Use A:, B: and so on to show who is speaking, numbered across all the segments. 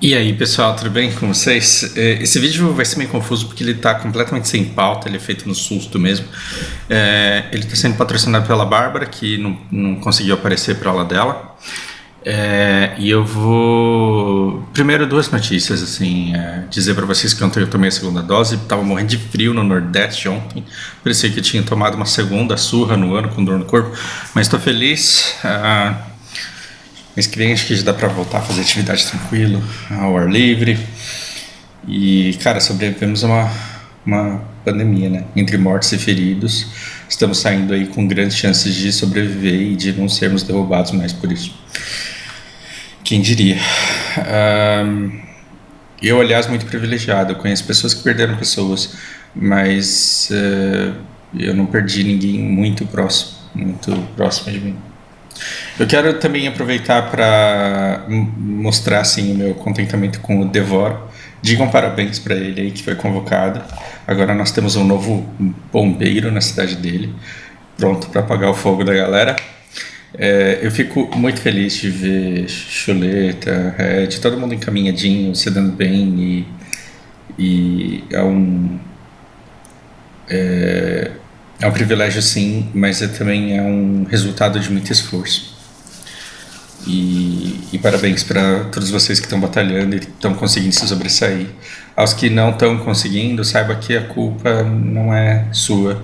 A: E aí pessoal, tudo bem com vocês? Esse vídeo vai ser meio confuso porque ele está completamente sem pauta, ele é feito no susto mesmo. Ele está sendo patrocinado pela Bárbara, que não conseguiu aparecer para aula dela. E eu vou... Primeiro, duas notícias, assim, dizer para vocês que ontem eu tomei a segunda dose, estava morrendo de frio no Nordeste ontem, parecia que eu tinha tomado uma segunda surra no ano com dor no corpo, mas estou feliz. Mês que vem acho que já dá pra voltar a fazer atividade tranquilo, ao ar livre. E, cara, sobrevivemos a uma pandemia, né? Entre mortos e feridos. Estamos saindo aí com grandes chances de sobreviver e de não sermos derrubados mais por isso. Quem diria? Eu, aliás, muito privilegiado. Eu conheço pessoas que perderam pessoas, mas eu não perdi ninguém muito próximo de mim. Eu quero também aproveitar para mostrar assim, o meu contentamento com o Devoro. Digam parabéns para ele aí que foi convocado. Agora nós temos um novo bombeiro na cidade dele, pronto para apagar o fogo da galera. Eu fico muito feliz de ver Chuleta, Red, todo mundo encaminhadinho, se dando bem e é um privilégio sim, mas também é um resultado de muito esforço. E parabéns para todos vocês que estão batalhando e estão conseguindo se sobressair. Aos que não estão conseguindo, saiba que a culpa não é sua,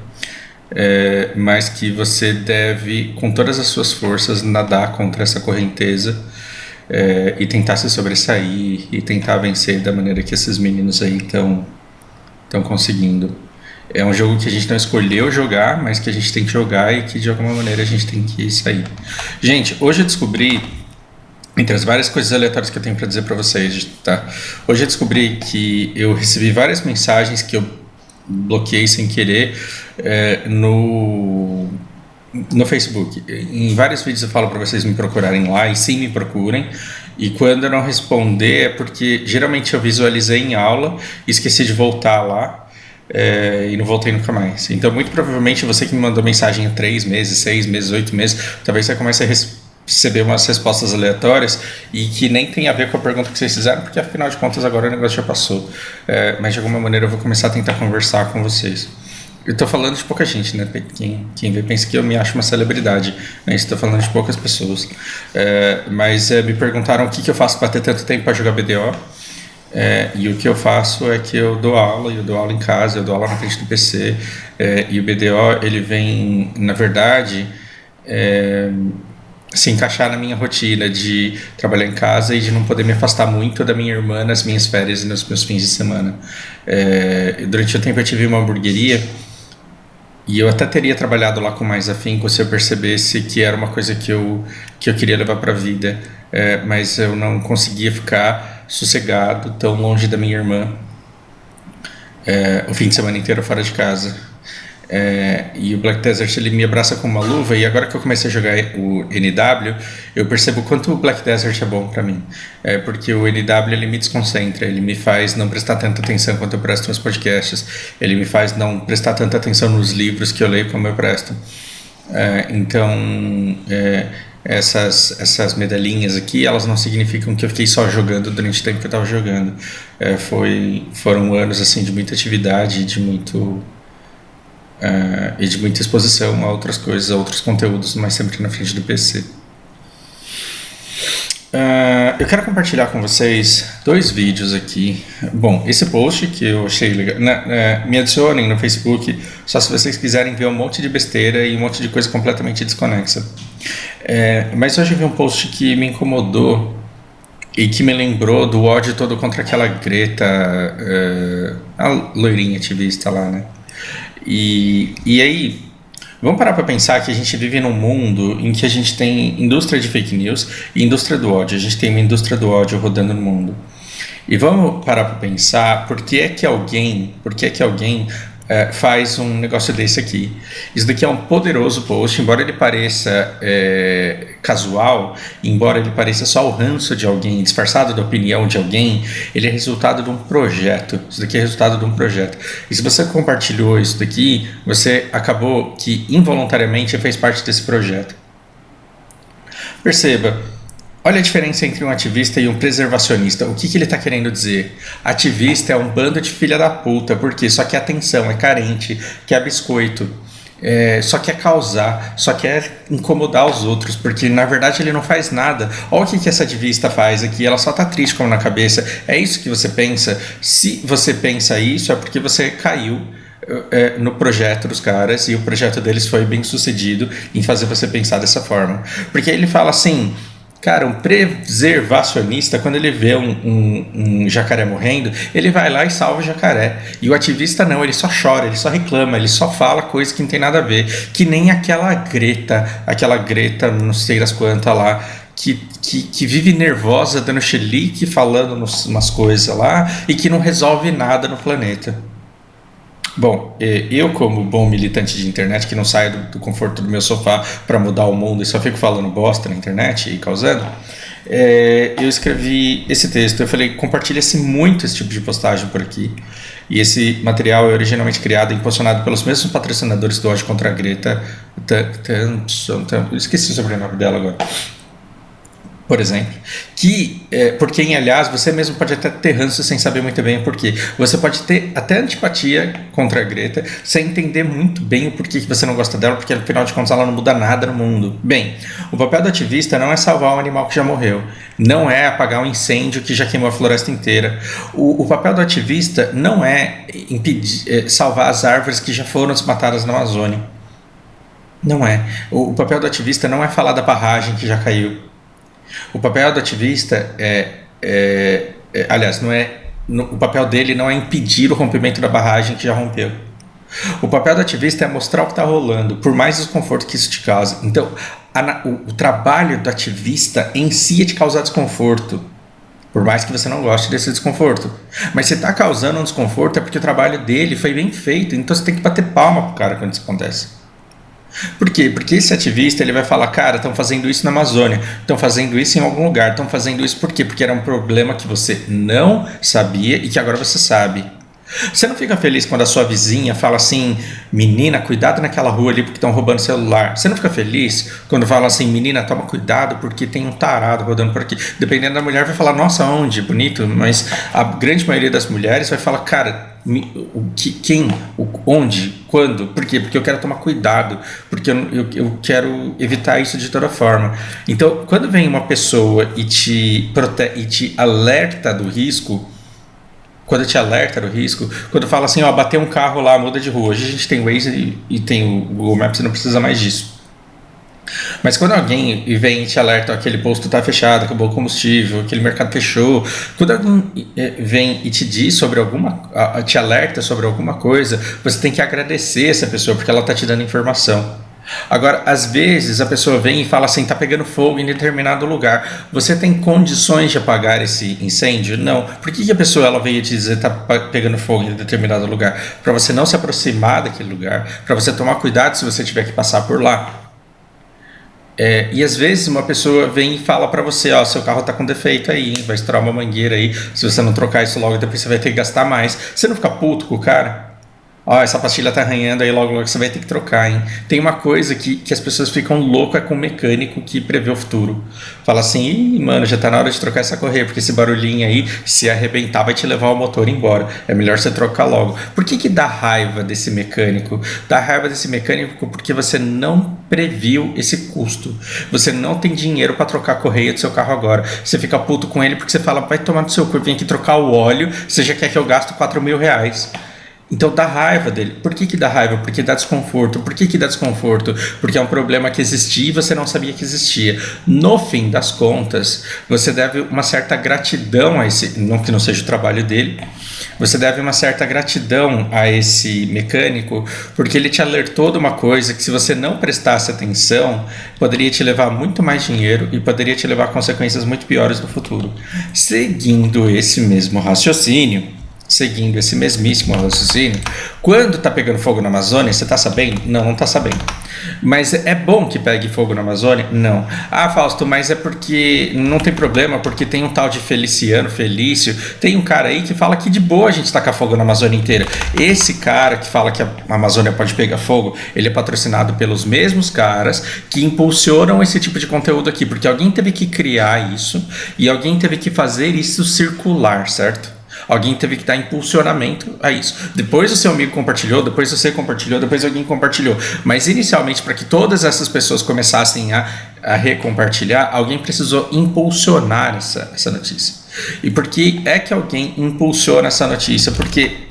A: mas que você deve, com todas as suas forças, nadar contra essa correnteza e tentar se sobressair e tentar vencer da maneira que esses meninos aí estão conseguindo. É um jogo que a gente não escolheu jogar, mas que a gente tem que jogar e que de alguma maneira a gente tem que sair. Gente, hoje eu descobri, entre as várias coisas aleatórias que eu tenho para dizer para vocês, tá? Hoje eu descobri que eu recebi várias mensagens que eu bloqueei sem querer no Facebook. Em vários vídeos eu falo para vocês me procurarem lá e sim me procurem. E quando eu não responder é porque geralmente eu visualizei em aula e esqueci de voltar lá. E não voltei nunca mais. Então, muito provavelmente, você que me mandou mensagem há 3 meses, 6 meses, 8 meses, talvez você comece a receber umas respostas aleatórias e que nem tem a ver com a pergunta que vocês fizeram, porque afinal de contas agora o negócio já passou. Mas de alguma maneira eu vou começar a tentar conversar com vocês. Eu tô falando de pouca gente, né? Quem vê pensa que eu me acho uma celebridade, né? Estou falando de poucas pessoas. Mas me perguntaram o que eu faço para ter tanto tempo para jogar BDO. E o que eu faço é que eu dou aula em casa, eu dou aula na frente do PC, e o BDO ele vem, na verdade, se encaixar na minha rotina de trabalhar em casa e de não poder me afastar muito da minha irmã nas minhas férias e nos meus fins de semana. Durante o tempo eu tive uma hamburgueria e eu até teria trabalhado lá com mais afinco se eu percebesse que era uma coisa que eu queria levar para a vida, mas eu não conseguia ficar sossegado, tão longe da minha irmã, o fim de semana inteiro fora de casa. E o Black Desert ele me abraça com uma luva, e agora que eu comecei a jogar o NW, eu percebo o quanto o Black Desert é bom para mim, porque o NW ele me desconcentra, ele me faz não prestar tanta atenção quanto eu presto nos podcasts, ele me faz não prestar tanta atenção nos livros que eu leio como eu presto. Essas medalhinhas aqui, elas não significam que eu fiquei só jogando durante o tempo que eu estava jogando. Foram anos assim de muita atividade, de muita exposição a outras coisas, a outros conteúdos, mas sempre na frente do PC. Eu quero compartilhar com vocês 2 vídeos aqui. Bom, esse post que eu achei legal, me adicionem no Facebook só se vocês quiserem ver um monte de besteira e um monte de coisa completamente desconexa. Mas hoje eu vi um post que me incomodou e que me lembrou do ódio todo contra aquela Greta, a loirinha ativista lá, né? E aí, vamos parar para pensar que a gente vive num mundo em que a gente tem indústria de fake news e indústria do ódio. A gente tem uma indústria do ódio rodando no mundo. E vamos parar para pensar por que é que alguém faz um negócio desse aqui. Isso daqui é um poderoso post, embora ele pareça casual, embora ele pareça só o ranço de alguém, disfarçado da opinião de alguém, ele é resultado de um projeto. Isso daqui é resultado de um projeto. E se você compartilhou isso daqui, você acabou que involuntariamente fez parte desse projeto. Perceba, Olha a diferença entre um ativista e um preservacionista. O que ele está querendo dizer? Ativista é um bando de filha da puta, porque só quer atenção, é carente, quer biscoito. Só quer causar, só quer incomodar os outros, porque na verdade ele não faz nada. Olha o que essa ativista faz aqui, ela só tá triste como na cabeça. É isso que você pensa? Se você pensa isso, é porque você caiu no projeto dos caras e o projeto deles foi bem sucedido em fazer você pensar dessa forma. Porque ele fala assim. Cara, um preservacionista, quando ele vê um jacaré morrendo, ele vai lá e salva o jacaré. E o ativista não, ele só chora, ele só reclama, ele só fala coisa que não tem nada a ver. Que nem aquela Greta, não sei das quantas lá, que vive nervosa, dando chilique, falando umas coisas lá e que não resolve nada no planeta. Bom, eu como bom militante de internet que não saio do conforto do meu sofá para mudar o mundo e só fico falando bosta na internet e causando, eu escrevi esse texto. Eu falei, compartilha-se muito esse tipo de postagem por aqui. E esse material é originalmente criado e impulsionado pelos mesmos patrocinadores do ódio contra a Greta Thunberg. Esqueci o sobrenome dela agora. Por exemplo, por quem, aliás, você mesmo pode até ter ranço sem saber muito bem o porquê. Você pode ter até antipatia contra a Greta, sem entender muito bem o porquê que você não gosta dela, porque afinal de contas ela não muda nada no mundo. Bem, o papel do ativista não é salvar um animal que já morreu, não é apagar um incêndio que já queimou a floresta inteira. O papel do ativista não é impedir, salvar as árvores que já foram desmatadas na Amazônia. Não é. O papel do ativista não é falar da barragem que já caiu. O papel do ativista aliás, não é, o papel dele não é impedir o rompimento da barragem que já rompeu. O papel do ativista é mostrar o que está rolando, por mais desconforto que isso te cause. Então, o trabalho do ativista em si é te causar desconforto, por mais que você não goste desse desconforto. Mas se está causando um desconforto é porque o trabalho dele foi bem feito, então você tem que bater palma pro cara quando isso acontece. Por quê? Porque esse ativista ele vai falar, cara, estão fazendo isso na Amazônia, estão fazendo isso em algum lugar, estão fazendo isso por quê? Porque era um problema que você não sabia e que agora você sabe. Você não fica feliz quando a sua vizinha fala assim, menina, cuidado naquela rua ali porque estão roubando celular. Você não fica feliz quando fala assim, menina, toma cuidado porque tem um tarado rodando por aqui. Dependendo da mulher vai falar, nossa, onde? Bonito. Mas a grande maioria das mulheres vai falar, cara, onde, quando, por quê? Porque eu quero tomar cuidado, porque eu quero evitar isso de toda forma. Então, quando vem uma pessoa e te alerta do risco, quando fala assim, ó, bateu um carro lá, muda de rua. Hoje a gente tem o Waze e tem o Google Maps, você não precisa mais disso. Mas quando alguém vem e te alerta, aquele posto está fechado, acabou o combustível, aquele mercado fechou, quando alguém vem e te diz te alerta sobre alguma coisa, você tem que agradecer essa pessoa, porque ela está te dando informação. Agora, às vezes a pessoa vem e fala assim, tá pegando fogo em determinado lugar. Você tem condições de apagar esse incêndio? Não. Por que a pessoa ela veio te dizer tá pegando fogo em determinado lugar? Para você não se aproximar daquele lugar, para você tomar cuidado se você tiver que passar por lá. E às vezes uma pessoa vem e fala para você, ó, seu carro tá com defeito aí, hein? Vai estourar uma mangueira aí, se você não trocar isso logo, depois você vai ter que gastar mais. Você não fica puto com o cara? Ó, essa pastilha tá arranhando aí, logo você vai ter que trocar, hein? Tem uma coisa que as pessoas ficam loucas com o mecânico que prevê o futuro. Fala assim, ih, mano, já tá na hora de trocar essa correia, porque esse barulhinho aí, se arrebentar, vai te levar o motor embora. É melhor você trocar logo. Por que dá raiva desse mecânico? Dá raiva desse mecânico porque você não previu esse custo. Você não tem dinheiro para trocar a correia do seu carro agora. Você fica puto com ele porque você fala, vai tomar no seu cu, vem aqui trocar o óleo, você já quer que eu gasto R$4.000. Então dá raiva dele. Por que dá raiva? Porque dá desconforto. Por que dá desconforto? Porque é um problema que existia e você não sabia que existia. No fim das contas, você deve uma certa gratidão a esse, não que não seja o trabalho dele, você deve uma certa gratidão a esse mecânico, porque ele te alertou de uma coisa que se você não prestasse atenção, poderia te levar muito mais dinheiro e poderia te levar a consequências muito piores no futuro. Seguindo esse mesmo raciocínio, seguindo esse mesmíssimo raciocínio, quando tá pegando fogo na Amazônia, você tá sabendo? Não, não tá sabendo. Mas é bom que pegue fogo na Amazônia? Não. Ah, Fausto, mas é porque não tem problema, porque tem um tal de Felício, tem um cara aí que fala que de boa a gente tacar fogo na Amazônia inteira. Esse cara que fala que a Amazônia pode pegar fogo, ele é patrocinado pelos mesmos caras que impulsionam esse tipo de conteúdo aqui, porque alguém teve que criar isso e alguém teve que fazer isso circular, certo? Alguém teve que dar impulsionamento a isso. Depois o seu amigo compartilhou, depois você compartilhou, depois alguém compartilhou. Mas inicialmente, para que todas essas pessoas começassem a recompartilhar, alguém precisou impulsionar essa notícia. E por que é que alguém impulsiona essa notícia? Porque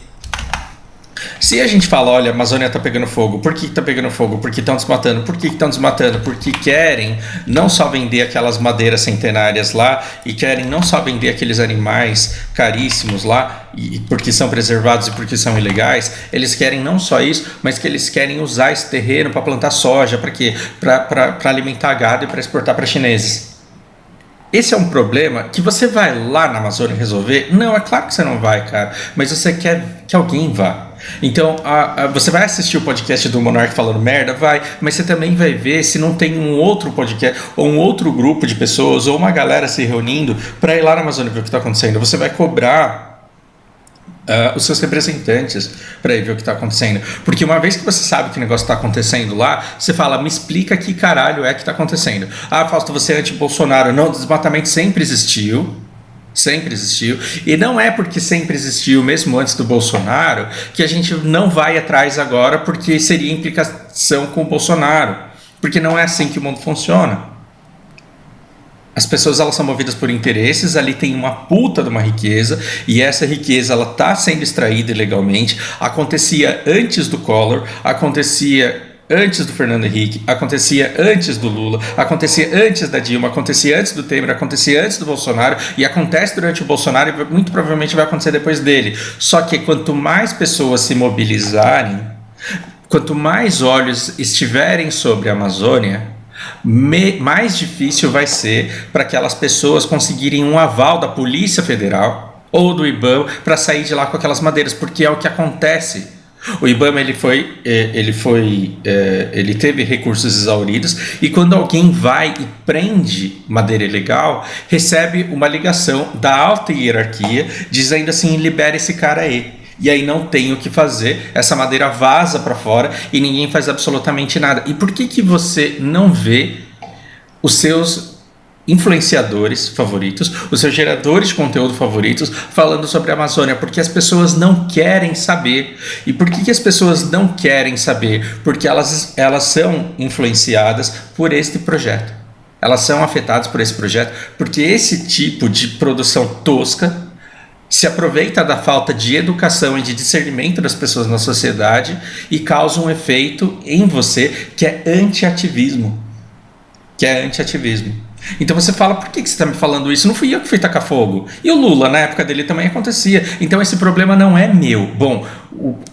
A: se a gente fala, olha, a Amazônia está pegando fogo, por que está pegando fogo? Porque estão desmatando. Por que estão desmatando? Porque querem não só vender aquelas madeiras centenárias lá e querem não só vender aqueles animais caríssimos lá, porque são preservados e porque são ilegais, eles querem não só isso, mas que eles querem usar esse terreno para plantar soja, para quê? Para alimentar gado e para exportar para chineses. Esse é um problema que você vai lá na Amazônia resolver? Não, é claro que você não vai, cara. Mas você quer que alguém vá. Então, você vai assistir o podcast do Monark falando merda? Vai. Mas você também vai ver se não tem um outro podcast, ou um outro grupo de pessoas, ou uma galera se reunindo para ir lá na Amazônia ver o que está acontecendo. Você vai cobrar os seus representantes para ir ver o que está acontecendo. Porque uma vez que você sabe que o negócio está acontecendo lá, você fala, me explica que caralho é que está acontecendo. Ah, Fausto, você é anti-Bolsonaro. Não, o desmatamento sempre existiu. Sempre existiu. E não é porque sempre existiu, mesmo antes do Bolsonaro, que a gente não vai atrás agora porque seria implicação com o Bolsonaro. Porque não é assim que o mundo funciona. As pessoas, elas são movidas por interesses, ali tem uma puta de uma riqueza, e essa riqueza ela está sendo extraída ilegalmente. Acontecia antes do Collor, acontecia antes do Fernando Henrique, acontecia antes do Lula, acontecia antes da Dilma, acontecia antes do Temer, acontecia antes do Bolsonaro, e acontece durante o Bolsonaro e muito provavelmente vai acontecer depois dele. Só que quanto mais pessoas se mobilizarem, quanto mais olhos estiverem sobre a Amazônia, mais difícil vai ser para aquelas pessoas conseguirem um aval da Polícia Federal ou do IBAMA para sair de lá com aquelas madeiras, porque é o que acontece. O IBAMA ele teve recursos exauridos, e quando alguém vai e prende madeira ilegal, recebe uma ligação da alta hierarquia dizendo assim, libera esse cara aí. E aí não tem o que fazer, essa madeira vaza para fora e ninguém faz absolutamente nada. E por que você não vê os seus influenciadores favoritos, os seus geradores de conteúdo favoritos falando sobre a Amazônia? Porque as pessoas não querem saber. E por que as pessoas não querem saber? Porque elas são influenciadas por este projeto. Elas são afetadas por esse projeto, porque esse tipo de produção tosca se aproveita da falta de educação e de discernimento das pessoas na sociedade e causa um efeito em você que é anti-ativismo. Então você fala, por que você está me falando isso? Não fui eu que fui tacar fogo. E o Lula, na época dele, também acontecia. Então esse problema não é meu. Bom,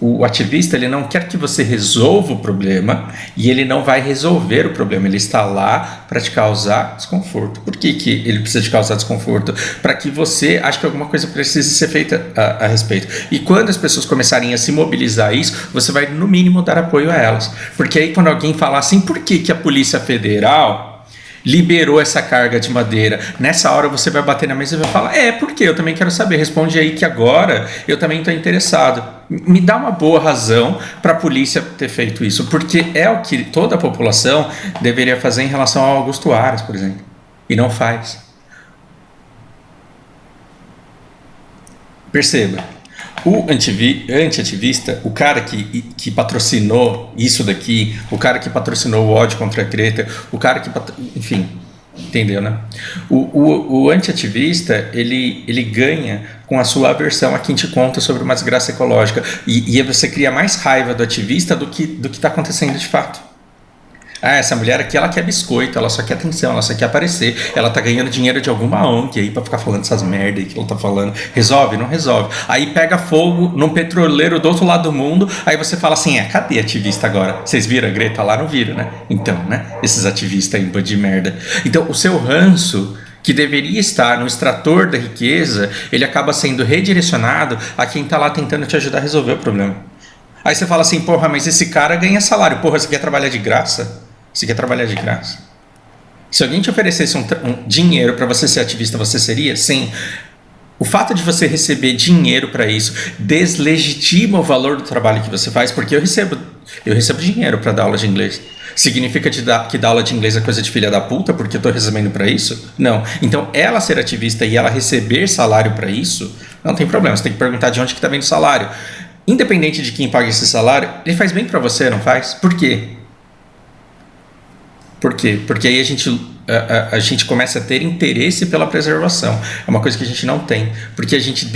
A: o ativista, ele não quer que você resolva o problema, e ele não vai resolver o problema. Ele está lá para te causar desconforto. Por que ele precisa te causar desconforto? Para que você ache que alguma coisa precise ser feita a respeito. E quando as pessoas começarem a se mobilizar isso, você vai, no mínimo, dar apoio a elas. Porque aí quando alguém falar assim, por que a Polícia Federal liberou essa carga de madeira? Nessa hora você vai bater na mesa e vai falar, porque eu também quero saber, responde aí que agora eu também estou interessado. Me dá uma boa razão para a polícia ter feito isso, porque é o que toda a população deveria fazer em relação ao Augusto Aras, por exemplo, e não faz. Perceba, o anti-ativista, o cara que patrocinou isso daqui, o cara que patrocinou o ódio contra a treta, o cara que... Enfim, entendeu, né? O anti-ativista, ele ganha com a sua aversão a quem te conta sobre uma desgraça ecológica. E você cria mais raiva do ativista do que está acontecendo de fato. Essa mulher aqui, ela quer biscoito, ela só quer atenção, ela só quer aparecer, ela tá ganhando dinheiro de alguma ONG aí pra ficar falando essas merda aí que ela tá falando. Resolve? Não resolve. Aí pega fogo num petroleiro do outro lado do mundo, aí você fala assim, cadê ativista agora? Vocês viram a Greta lá? Não viram, né? Então, né? Esses ativistas aí, de merda. Então, o seu ranço que deveria estar no extrator da riqueza, ele acaba sendo redirecionado a quem está lá tentando te ajudar a resolver o problema. Aí você fala assim, porra, mas esse cara ganha salário. Porra, você quer trabalhar de graça? Você quer trabalhar de graça? Se alguém te oferecesse um dinheiro para você ser ativista, você seria? Sim. O fato de você receber dinheiro para isso deslegitima o valor do trabalho que você faz, porque eu recebo dinheiro para dar aula de inglês. Significa que dar aula de inglês é coisa de filha da puta porque eu estou recebendo para isso? Não. Então, ela ser ativista e ela receber salário para isso, não tem problema. Você tem que perguntar de onde que está vindo o salário. Independente de quem paga esse salário, ele faz bem para você, não faz? Por quê? Por quê? Porque aí a gente começa a ter interesse pela preservação. É uma coisa que a gente não tem. Porque a gente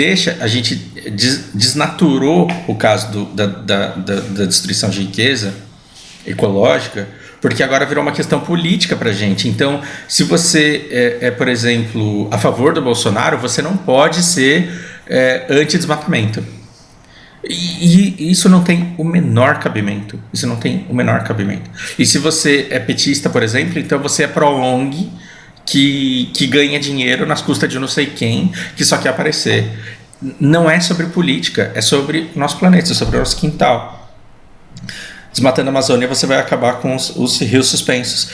A: desnaturou o caso da destruição de riqueza ecológica, porque agora virou uma questão política pra gente. Então, se você por exemplo, a favor do Bolsonaro, você não pode ser anti-desmatamento. E isso não tem o menor cabimento. Isso não tem o menor cabimento. E se você é petista, por exemplo, então você é pró-ONG que ganha dinheiro nas custas de não sei quem, que só quer aparecer. Não é sobre política, é sobre o nosso planeta, é sobre o nosso quintal. Desmatando a Amazônia, você vai acabar com os rios suspensos.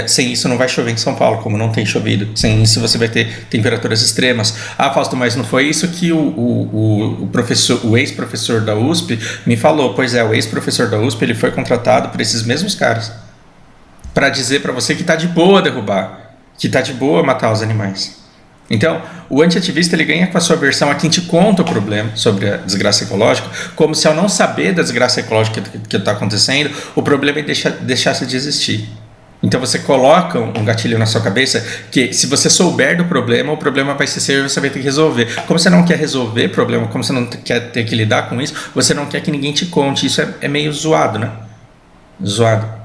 A: Sem isso não vai chover em São Paulo, como não tem chovido. Sem isso você vai ter temperaturas extremas. Ah, Fausto, mas não foi isso que o ex-professor da USP me falou. Pois é, o ex-professor da USP ele foi contratado por esses mesmos caras para dizer para você que está de boa derrubar, que está de boa matar os animais. Então, o antiativista ele ganha com a sua versão a quem te conta o problema sobre a desgraça ecológica, como se ao não saber da desgraça ecológica que está acontecendo, o problema deixasse de existir. Então você coloca um gatilho na sua cabeça que se você souber do problema, o problema vai ser seu e você vai ter que resolver. Como você não quer resolver problema, como você não quer ter que lidar com isso, você não quer que ninguém te conte. Isso é meio zoado, né? Zoado.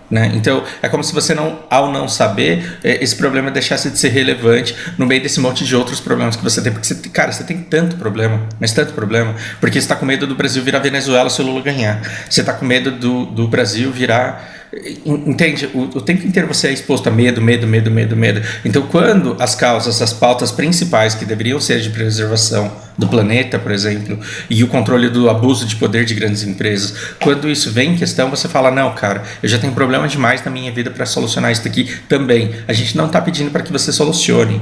A: Né? Então é como se você ao não saber, esse problema deixasse de ser relevante no meio desse monte de outros problemas que você tem, porque você tem tanto problema, mas tanto problema, porque você está com medo do Brasil virar Venezuela se o Lula ganhar, você está com medo do Brasil virar, entende? O tempo inteiro você é exposto a medo. Então quando as causas, as pautas principais que deveriam ser de preservação do planeta, por exemplo, e o controle do abuso de poder de grandes empresas, quando isso vem em questão, você fala, não, cara, eu já tenho problema demais na minha vida para solucionar isso daqui também. A gente não está pedindo para que você solucione,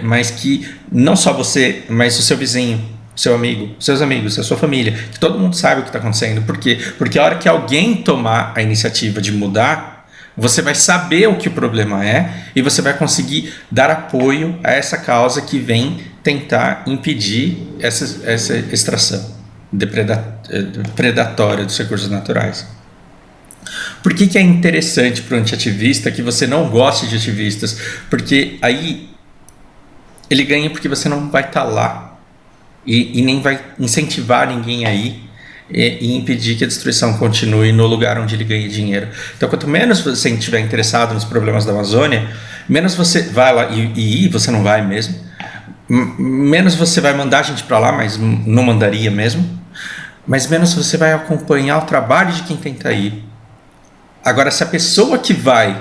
A: mas que não só você, mas o seu vizinho, seu amigo, seus amigos, a sua família, que todo mundo saiba o que está acontecendo. Por quê? Porque a hora que alguém tomar a iniciativa de mudar, você vai saber o que o problema é e você vai conseguir dar apoio a essa causa que vem tentar impedir essa extração predatória dos recursos naturais. Por que é interessante para o antiativista que você não goste de ativistas? Porque aí ele ganha porque você não vai estar lá e nem vai incentivar ninguém aí e impedir que a destruição continue no lugar onde ele ganha dinheiro. Então, quanto menos você estiver interessado nos problemas da Amazônia, menos você vai lá e você não vai mesmo, menos você vai mandar a gente para lá, mas não mandaria mesmo, mas menos você vai acompanhar o trabalho de quem tenta ir. Agora, se a pessoa que vai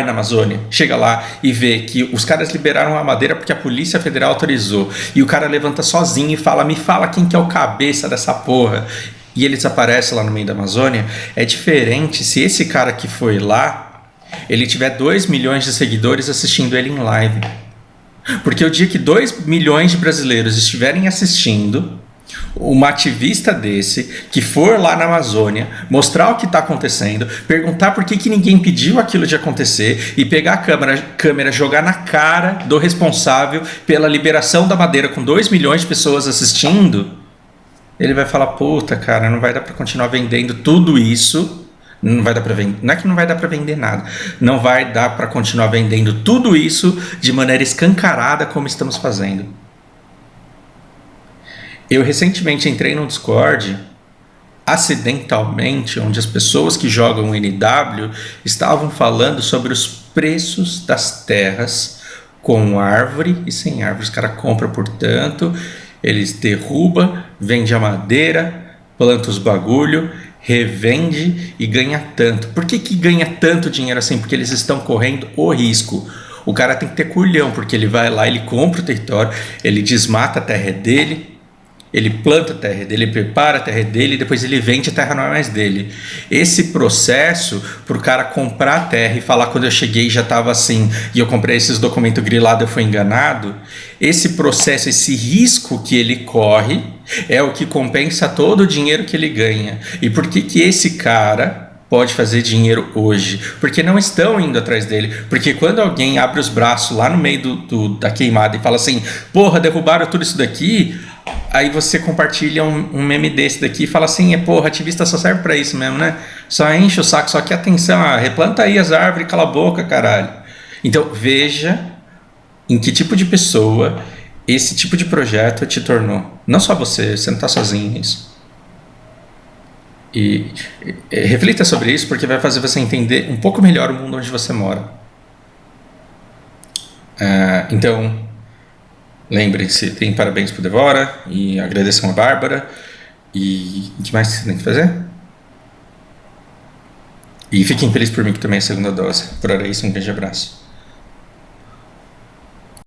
A: na Amazônia chega lá e vê que os caras liberaram a madeira porque a Polícia Federal autorizou, e o cara levanta sozinho e fala, me fala quem que é o cabeça dessa porra, e ele desaparece lá no meio da Amazônia, é diferente se esse cara que foi lá, ele tiver 2 milhões de seguidores assistindo ele em live. Porque o dia que 2 milhões de brasileiros estiverem assistindo uma ativista desse, que for lá na Amazônia, mostrar o que está acontecendo, perguntar por que ninguém pediu aquilo de acontecer e pegar a câmera, jogar na cara do responsável pela liberação da madeira com 2 milhões de pessoas assistindo, ele vai falar, puta, cara, não vai dar para continuar vendendo tudo isso. Não vai dar para vender, não é que não vai dar para vender nada, não vai dar para continuar vendendo tudo isso de maneira escancarada como estamos fazendo. Eu recentemente entrei no Discord acidentalmente, onde as pessoas que jogam NW estavam falando sobre os preços das terras com árvore e sem árvore. Os caras compram por tanto, eles derrubam, vendem a madeira, plantam os bagulho revende e ganha tanto. Por que que ganha tanto dinheiro assim? Porque eles estão correndo o risco. O cara tem que ter culhão, porque ele vai lá, ele compra o território, ele desmata a terra dele, ele planta a terra dele, ele prepara a terra dele e depois ele vende, a terra não é mais dele. Esse processo, para o cara comprar a terra e falar quando eu cheguei já estava assim, e eu comprei esses documentos grilados, eu fui enganado, esse processo, esse risco que ele corre é o que compensa todo o dinheiro que ele ganha. E por que que esse cara pode fazer dinheiro hoje? Porque não estão indo atrás dele. Porque quando alguém abre os braços lá no meio da queimada e fala assim, porra, derrubaram tudo isso daqui, aí você compartilha um meme desse daqui e fala assim, porra, ativista só serve pra isso mesmo, né? Só enche o saco, só que atenção, replanta aí as árvores, cala a boca, caralho. Então veja em que tipo de pessoa esse tipo de projeto te tornou. Não só você não tá sozinho nisso. E reflita sobre isso, porque vai fazer você entender um pouco melhor o mundo onde você mora. Então, lembrem-se, deem parabéns pro Devora e agradeçam a Bárbara. E o que mais você tem que fazer? E fiquem felizes por mim que tomei a segunda dose. Por hora é isso, um grande abraço.